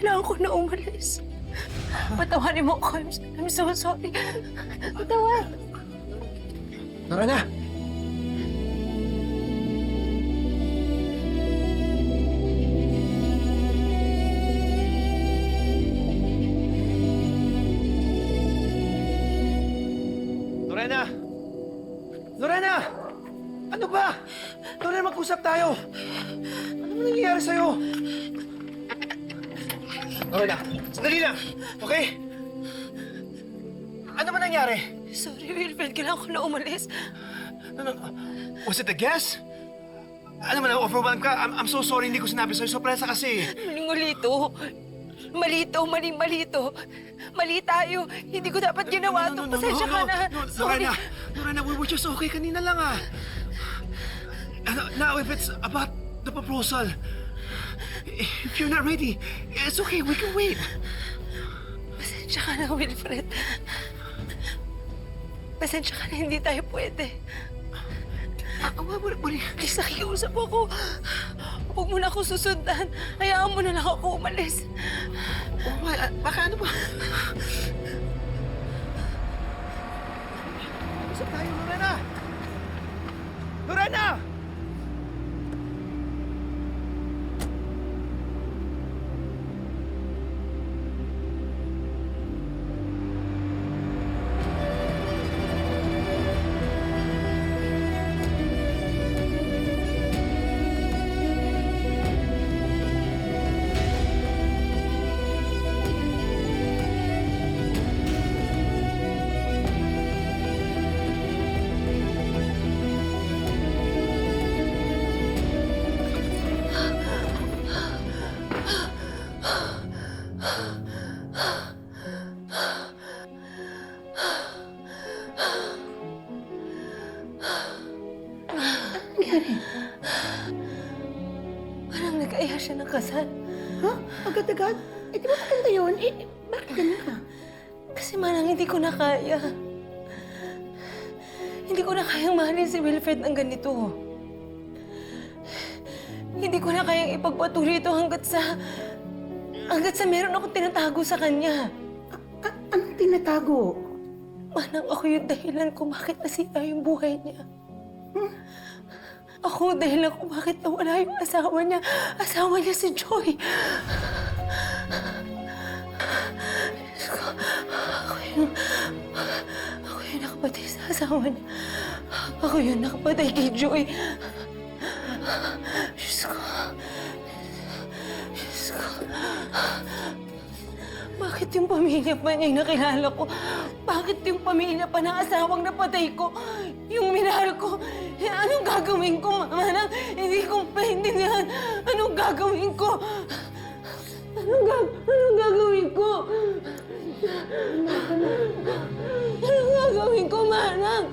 kailangan ko na umalis. Patawarin mo ako. I'm so sorry. Patawad. Lorena! Lorena! Lorena! Ano ba? Lorena, mag-usap tayo. Ano ba nangyayari sa'yo? Lorena, sandali lang. Okay? Ano ba nangyari? Sorry, Wilfred. Kailangan ko na umalis. No. Was it the gas? Alam mo na, overwhelmed ka. I'm so sorry, hindi ko sinabi sa'yo. Sorpresa kasi. Malito. Malito. Mali tayo. Hindi ko dapat ginawa ito. Pasensya ka na. Sorry. Lorena, we were just okay kanina lang ah. Now, if it's about the proposal, if you're not ready, it's okay, we can wait. Pasensya ka na, Wilfred. Pasensya ka na, hindi tayo pwede. Please, nakikiusap ako. Huwag mo na ako susundan. Hayaan mo na lang ako umalis. Baka ano ba? Usap tayo, Lorena! Lorena! Parang nag-aya siya ng kasal. Ha? Agad-agad? Eh, di ba maganda yun? Bakit ganun ka? Kasi manang hindi ko na kaya. Hindi ko na kayang mahalin si Wilfred ng ganito. Hindi ko na kayang ipagpatuloy ito hanggat sa meron akong tinatago sa kanya. Anong tinatago? Manang ako yung dahilan kung bakit nasira yung buhay niya. Ako dahilan kung bakit nawala yung asawa niya. Asawa niya si Joy. Diyos ko, ako yung nakapatay sa asawa niya. Ako yung nakapatay kay Joy. Diyos ko. Diyos ko. Bakit yung pamilya pa niya yung nakilala ko? Bakit yung pamilya pa ng asawang napatay ko? Yung minahal ko? Anong gagawin ko, Manang? Hindi ko maintindihan. Anong gagawin ko? Anong gagawin ko? Anong gagawin ko, Manang?